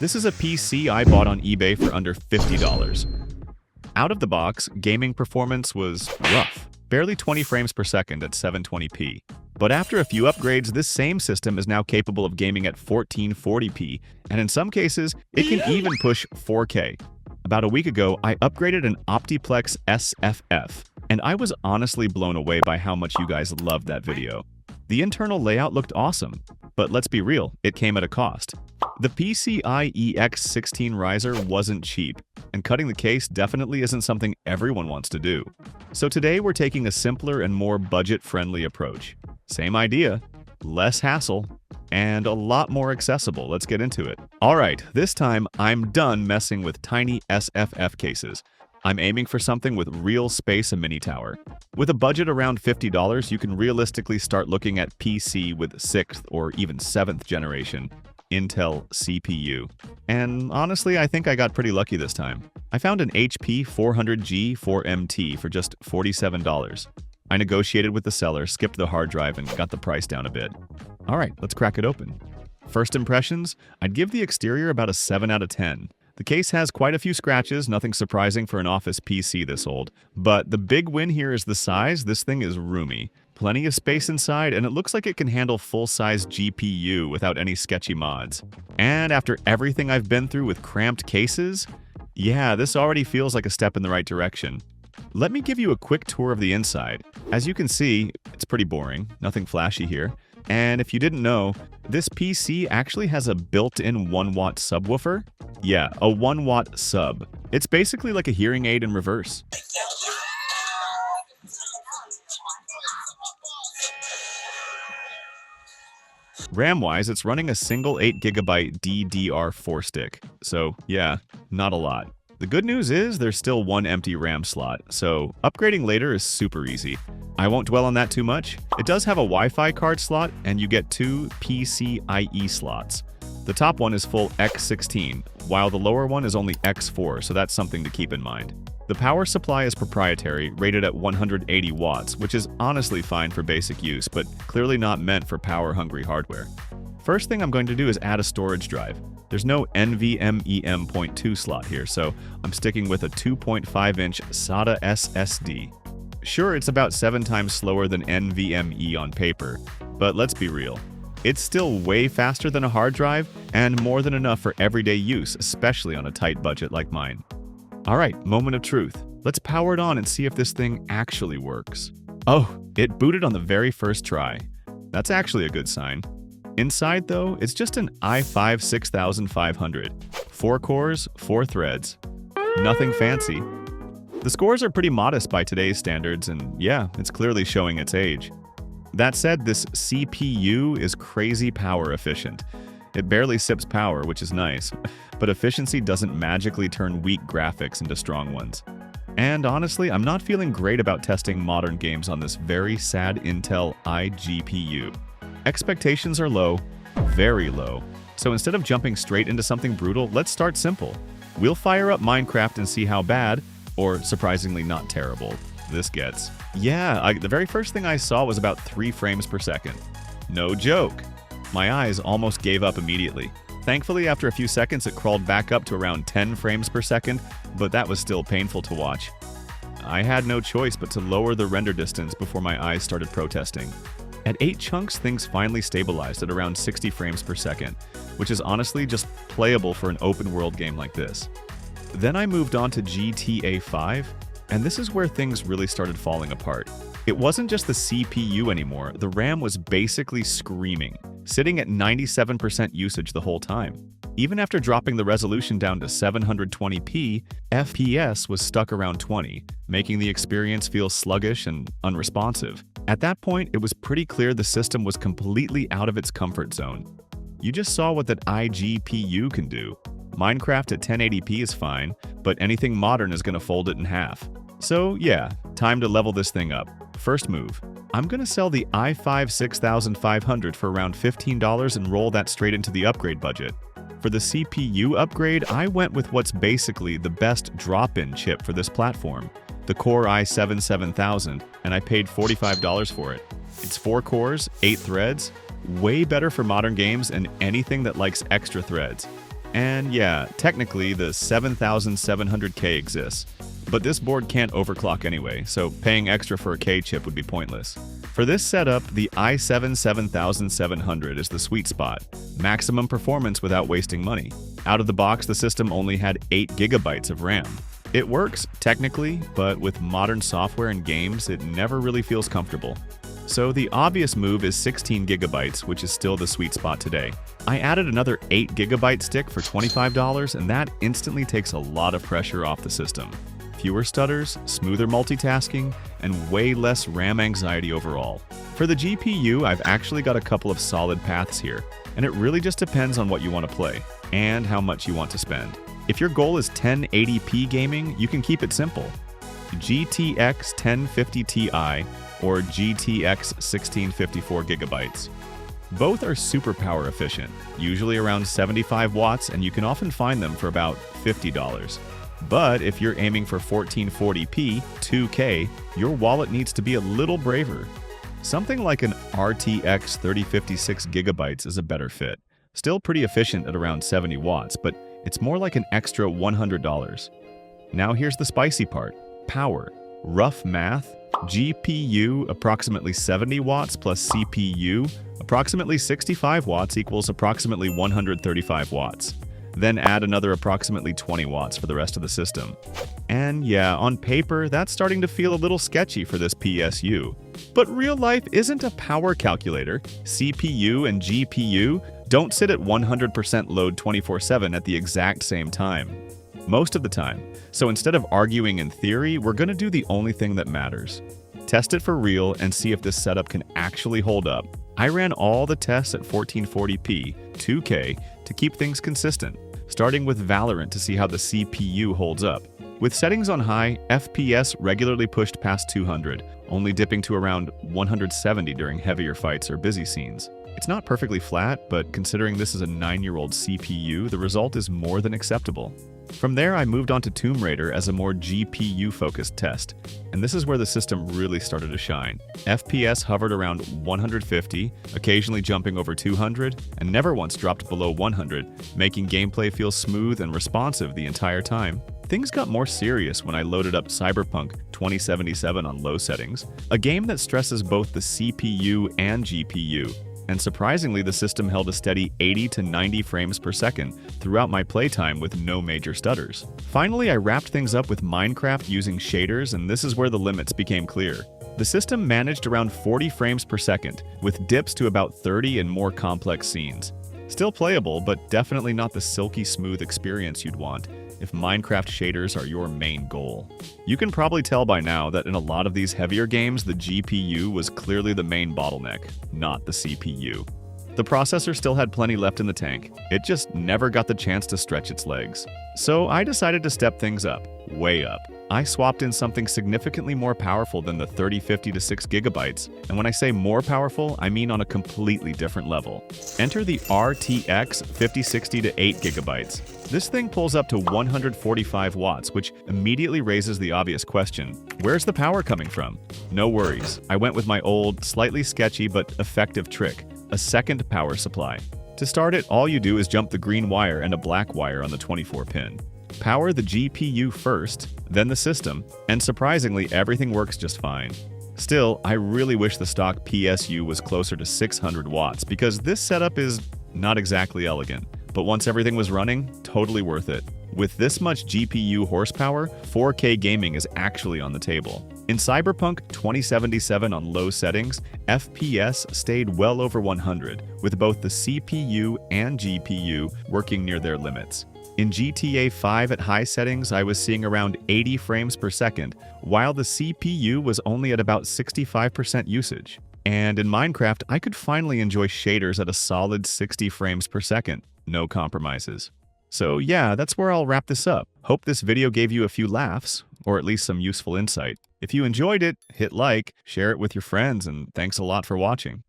This is a PC I bought on eBay for under $50. Out of the box, gaming performance was rough, barely 20 frames per second at 720p. But after a few upgrades, this same system is now capable of gaming at 1440p, and in some cases, it can even push 4K. About a week ago, I upgraded an Optiplex SFF, and I was honestly blown away by how much you guys loved that video. The internal layout looked awesome, but let's be real, it came at a cost. The PCIe X16 riser wasn't cheap, and cutting the case definitely isn't something everyone wants to do. So today we're taking a simpler and more budget-friendly approach. Same idea, less hassle, and a lot more accessible. Let's get into it. Alright, this time I'm done messing with tiny SFF cases. I'm aiming for something with real space, a mini tower. With a budget around $50, you can realistically start looking at PC with 6th or even 7th generation Intel CPU. And honestly, I think I got pretty lucky this time. I found an HP 400G 4MT for just $47. I negotiated with the seller, skipped the hard drive, and got the price down a bit. Alright, let's crack it open. First impressions, I'd give the exterior about a 7 out of 10. The case has quite a few scratches, nothing surprising for an office PC this old. But the big win here is the size. This thing is roomy. Plenty of space inside, and it looks like it can handle full-size GPU without any sketchy mods. And after everything I've been through with cramped cases, yeah, this already feels like a step in the right direction. Let me give you a quick tour of the inside. As you can see, it's pretty boring, nothing flashy here. And if you didn't know, this PC actually has a built-in 1-watt subwoofer. Yeah, a 1-watt sub. It's basically like a hearing aid in reverse. RAM-wise, it's running a single 8GB DDR4 stick. So yeah, not a lot. The good news is there's still one empty RAM slot, so upgrading later is super easy. I won't dwell on that too much. It does have a Wi-Fi card slot, and you get 2 PCIe slots. The top one is full X16, while the lower one is only X4, so that's something to keep in mind. The power supply is proprietary, rated at 180 watts, which is honestly fine for basic use, but clearly not meant for power-hungry hardware. First thing I'm going to do is add a storage drive. There's no NVMe M.2 slot here, so I'm sticking with a 2.5-inch SATA SSD. Sure, it's about 7 times slower than NVMe on paper, but let's be real. It's still way faster than a hard drive and more than enough for everyday use, especially on a tight budget like mine. Alright, moment of truth. Let's power it on and see if this thing actually works. Oh, it booted on the very first try. That's actually a good sign. Inside, though, it's just an i5 6500. 4 cores, 4 threads. Nothing fancy. The scores are pretty modest by today's standards, and yeah, it's clearly showing its age. That said, this CPU is crazy power efficient. It barely sips power, which is nice, but efficiency doesn't magically turn weak graphics into strong ones. And honestly, I'm not feeling great about testing modern games on this very sad Intel iGPU. Expectations are low, very low, so instead of jumping straight into something brutal, let's start simple. We'll fire up Minecraft and see how bad, or surprisingly not terrible, this gets. Yeah, the very first thing I saw was about 3 frames per second. No joke. My eyes almost gave up immediately. Thankfully, after a few seconds, it crawled back up to around 10 frames per second, but that was still painful to watch. I had no choice but to lower the render distance before my eyes started protesting. At 8 chunks, things finally stabilized at around 60 frames per second, which is honestly just playable for an open-world game like this. Then I moved on to GTA 5, and this is where things really started falling apart. It wasn't just the CPU anymore, the RAM was basically screaming, sitting at 97% usage the whole time. Even after dropping the resolution down to 720p, FPS was stuck around 20, making the experience feel sluggish and unresponsive. At that point, it was pretty clear the system was completely out of its comfort zone. You just saw what that iGPU can do. Minecraft at 1080p is fine, but anything modern is going to fold it in half. So yeah, time to level this thing up. First move. I'm going to sell the i5 6500 for around $15 and roll that straight into the upgrade budget. For the CPU upgrade, I went with what's basically the best drop-in chip for this platform, the Core i7 7000, and I paid $45 for it. It's 4 cores, 8 threads, way better for modern games and anything that likes extra threads. And yeah, technically the 7700K exists, but this board can't overclock anyway, so paying extra for a K chip would be pointless. For this setup, the i7 7700 is the sweet spot. Maximum performance without wasting money. Out of the box, the system only had 8 gigabytes of RAM. It works, technically, but with modern software and games, it never really feels comfortable. So the obvious move is 16 gigabytes, which is still the sweet spot today. I added another 8 gigabyte stick for $25, and that instantly takes a lot of pressure off the system. Fewer stutters, smoother multitasking, and way less RAM anxiety overall. For the GPU, I've actually got a couple of solid paths here, and it really just depends on what you want to play, and how much you want to spend. If your goal is 1080p gaming, you can keep it simple. GTX 1050 Ti or GTX 1654 gigabytes. Both are super power efficient, usually around 75 watts, and you can often find them for about $50. But if you're aiming for 1440p, 2K, your wallet needs to be a little braver. Something like an RTX 3056 gigabytes is a better fit. Still pretty efficient at around 70 watts, but it's more like an extra $100. Now here's the spicy part. Power. Rough math. GPU approximately 70 watts plus CPU approximately 65 watts equals approximately 135 watts. Then add another approximately 20 watts for the rest of the system. And yeah, on paper, that's starting to feel a little sketchy for this PSU. But real life isn't a power calculator. CPU and GPU don't sit at 100% load 24/7 at the exact same time. Most of the time. So instead of arguing in theory, we're going to do the only thing that matters. Test it for real and see if this setup can actually hold up. I ran all the tests at 1440p, 2K, to keep things consistent, starting with Valorant to see how the CPU holds up. With settings on high, FPS regularly pushed past 200, only dipping to around 170 during heavier fights or busy scenes. It's not perfectly flat, but considering this is a 9-year-old CPU, the result is more than acceptable. From there, I moved on to Tomb Raider as a more GPU-focused test, and this is where the system really started to shine. FPS hovered around 150, occasionally jumping over 200, and never once dropped below 100, making gameplay feel smooth and responsive the entire time. Things got more serious when I loaded up Cyberpunk 2077 on low settings, a game that stresses both the CPU and GPU. And surprisingly, the system held a steady 80 to 90 frames per second throughout my playtime with no major stutters. Finally, I wrapped things up with Minecraft using shaders, and this is where the limits became clear. The system managed around 40 frames per second, with dips to about 30 in more complex scenes. Still playable, but definitely not the silky smooth experience you'd want if Minecraft shaders are your main goal. You can probably tell by now that in a lot of these heavier games, the GPU was clearly the main bottleneck, not the CPU. The processor still had plenty left in the tank, it just never got the chance to stretch its legs. So I decided to step things up, way up. I swapped in something significantly more powerful than the 3050 to 6 gigabytes, and when I say more powerful, I mean on a completely different level. Enter the RTX 5060 to 8 gigabytes. This thing pulls up to 145 watts, which immediately raises the obvious question, where's the power coming from? No worries, I went with my old, slightly sketchy but effective trick, a second power supply. To start it, all you do is jump the green wire and a black wire on the 24-pin. Power the GPU first, then the system, and surprisingly, everything works just fine. Still, I really wish the stock PSU was closer to 600 watts because this setup is not exactly elegant, but once everything was running, totally worth it. With this much GPU horsepower, 4K gaming is actually on the table. In Cyberpunk 2077 on low settings, FPS stayed well over 100, with both the CPU and GPU working near their limits. In GTA 5 at high settings, I was seeing around 80 frames per second, while the CPU was only at about 65% usage. And in Minecraft, I could finally enjoy shaders at a solid 60 frames per second, no compromises. So yeah, that's where I'll wrap this up. Hope this video gave you a few laughs, or at least some useful insight. If you enjoyed it, hit like, share it with your friends, and thanks a lot for watching.